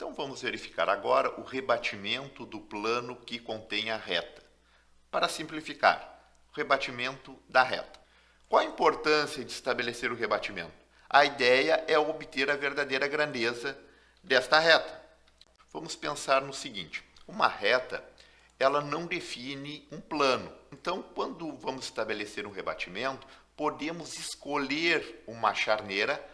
Então vamos verificar agora o rebatimento do plano que contém a reta. Para simplificar, o rebatimento da reta. Qual a importância de estabelecer o rebatimento? A ideia é obter a verdadeira grandeza desta reta. Vamos pensar no seguinte: uma reta, ela não define um plano. Então, quando vamos estabelecer um rebatimento, podemos escolher uma charneira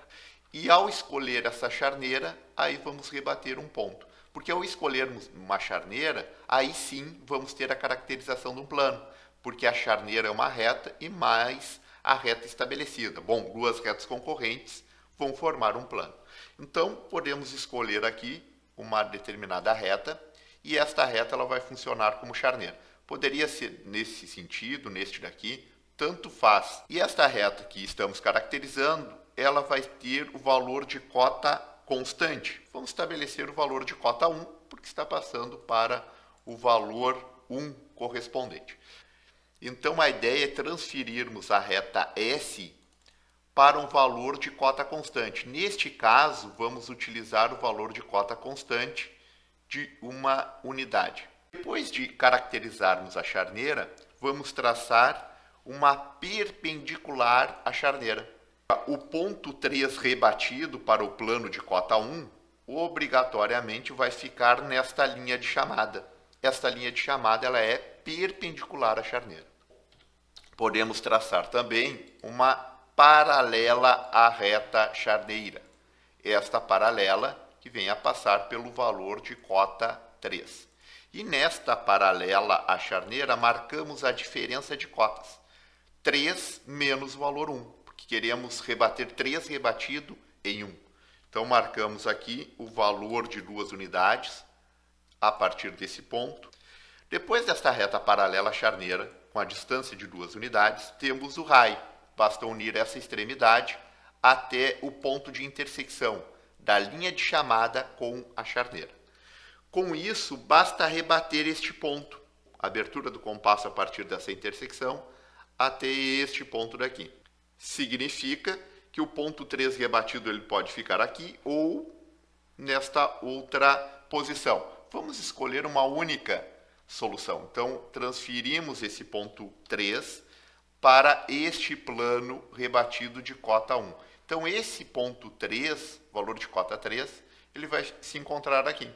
e ao escolher essa charneira, aí vamos rebater um ponto. Porque ao escolhermos uma charneira, aí sim vamos ter a caracterização de um plano. Porque a charneira é uma reta e mais a reta estabelecida. Bom, duas retas concorrentes vão formar um plano. Então, podemos escolher aqui uma determinada reta e esta reta ela vai funcionar como charneira. Poderia ser nesse sentido, neste daqui, tanto faz. E esta reta que estamos caracterizando, ela vai ter o valor de cota constante. Vamos estabelecer o valor de cota 1, porque está passando para o valor 1 correspondente. Então, a ideia é transferirmos a reta S para um valor de cota constante. Neste caso, vamos utilizar o valor de cota constante de uma unidade. Depois de caracterizarmos a charneira, vamos traçar uma perpendicular à charneira. O ponto 3 rebatido para o plano de cota 1, obrigatoriamente vai ficar nesta linha de chamada. Esta linha de chamada ela é perpendicular à charneira. Podemos traçar também uma paralela à reta charneira. Esta paralela que vem a passar pelo valor de cota 3. E nesta paralela à charneira, marcamos a diferença de cotas. 3 menos o valor 1, porque queremos rebater 3 rebatido em 1. Então, marcamos aqui o valor de 2 unidades a partir desse ponto. Depois desta reta paralela à charneira, com a distância de 2 unidades, temos o raio. Basta unir essa extremidade até o ponto de intersecção da linha de chamada com a charneira. Com isso, basta rebater este ponto, a abertura do compasso a partir dessa intersecção, até este ponto daqui. Significa que o ponto 3 rebatido ele pode ficar aqui ou nesta outra posição. Vamos escolher uma única solução. Então, transferimos esse ponto 3 para este plano rebatido de cota 1. Então, esse ponto 3, valor de cota 3, ele vai se encontrar aqui.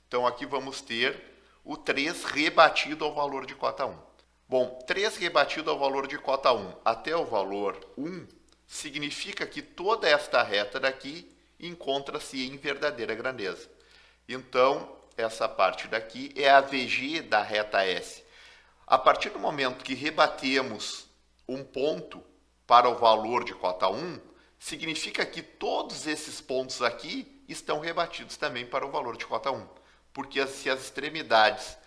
Então, aqui vamos ter o 3 rebatido ao valor de cota 1. Bom, 3 rebatido ao valor de cota 1 até o valor 1 significa que toda esta reta daqui encontra-se em verdadeira grandeza. Então, essa parte daqui é a VG da reta S. A partir do momento que rebatemos um ponto para o valor de cota 1, significa que todos esses pontos aqui estão rebatidos também para o valor de cota 1. Porque se as extremidades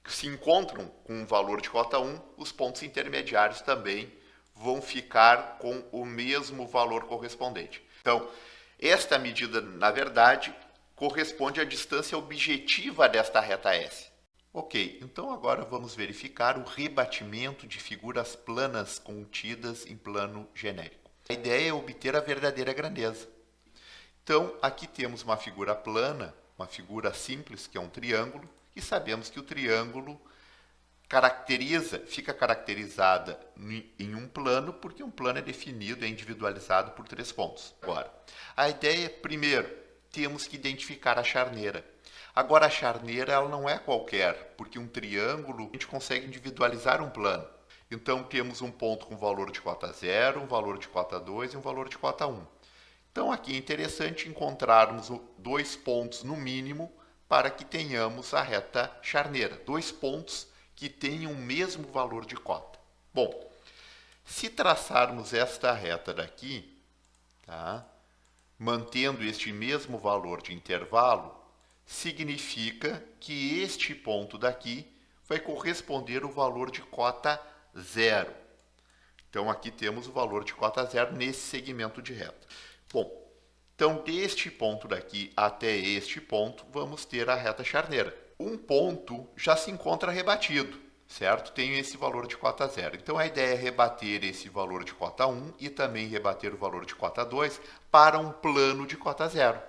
se encontram com o valor de cota 1, os pontos intermediários também vão ficar com o mesmo valor correspondente. Então, esta medida, na verdade, corresponde à distância objetiva desta reta S. Ok, então agora vamos verificar o rebatimento de figuras planas contidas em plano genérico. A ideia é obter a verdadeira grandeza. Então, aqui temos uma figura plana, uma figura simples, que é um triângulo, e sabemos que o triângulo fica caracterizada em um plano, porque um plano é definido, é individualizado por 3 pontos. Agora, a ideia, primeiro, temos que identificar a charneira. Agora, a charneira ela não é qualquer, porque um triângulo a gente consegue individualizar um plano. Então, temos um ponto com valor de cota 0, um valor de cota 2 e um valor de cota 1. Então, aqui é interessante encontrarmos 2 pontos no mínimo para que tenhamos a reta charneira. 2 pontos que tenham o mesmo valor de cota. Bom, se traçarmos esta reta daqui, tá, mantendo este mesmo valor de intervalo, significa que este ponto daqui vai corresponder ao valor de cota 0. Então, aqui temos o valor de cota 0 nesse segmento de reta. Bom, então, deste ponto daqui até este ponto, vamos ter a reta charneira. Um ponto já se encontra rebatido, certo? Tem esse valor de cota 0. Então, a ideia é rebater esse valor de cota 1 e também rebater o valor de cota 2 para um plano de cota 0.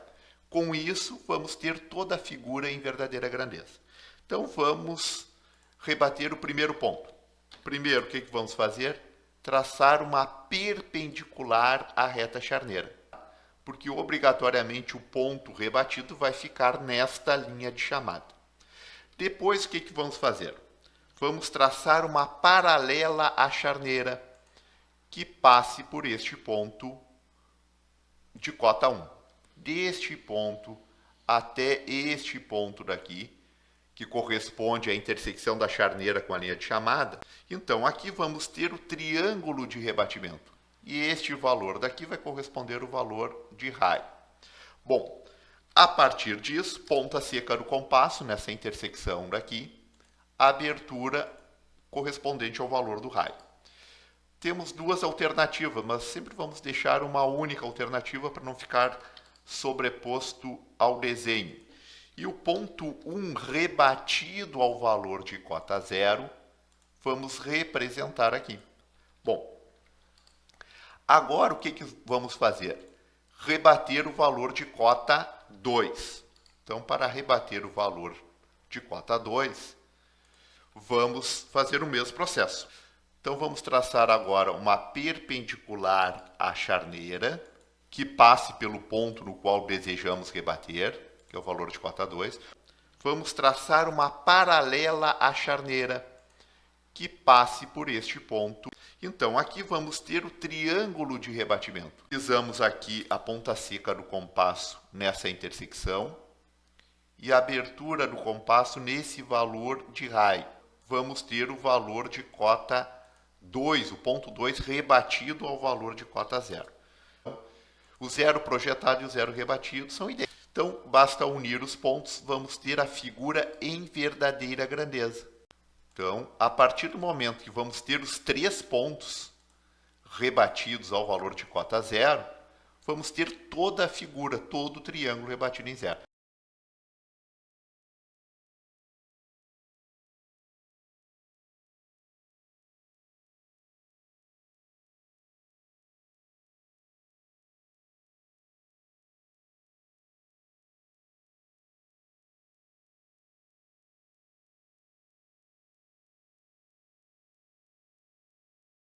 Com isso, vamos ter toda a figura em verdadeira grandeza. Então, vamos rebater o primeiro ponto. Primeiro, o que vamos fazer? Traçar uma perpendicular à reta charneira, porque obrigatoriamente o ponto rebatido vai ficar nesta linha de chamada. Depois, o que vamos fazer? Vamos traçar uma paralela à charneira que passe por este ponto de cota 1. Deste ponto até este ponto daqui, que corresponde à intersecção da charneira com a linha de chamada. Então, aqui vamos ter o triângulo de rebatimento. E este valor daqui vai corresponder ao valor de raio. Bom, a partir disso, ponta seca do compasso, nessa intersecção daqui, a abertura correspondente ao valor do raio. Temos duas alternativas, mas sempre vamos deixar uma única alternativa para não ficar sobreposto ao desenho. E o ponto 1 rebatido ao valor de cota 0, vamos representar aqui. Bom, agora o que vamos fazer? Rebater o valor de cota 2. Então, para rebater o valor de cota 2, vamos fazer o mesmo processo. Então, vamos traçar agora uma perpendicular à charneira, que passe pelo ponto no qual desejamos rebater, que é o valor de cota 2. Vamos traçar uma paralela à charneira, que passe por este ponto. Então, aqui vamos ter o triângulo de rebatimento. Utilizamos aqui a ponta seca do compasso nessa intersecção e a abertura do compasso nesse valor de raio. Vamos ter o valor de cota 2, o ponto 2 rebatido ao valor de cota 0. O zero projetado e o zero rebatido são idênticos. Então, basta unir os pontos, vamos ter a figura em verdadeira grandeza. Então, a partir do momento que vamos ter os 3 pontos rebatidos ao valor de cota 0, vamos ter toda a figura, todo o triângulo rebatido em zero.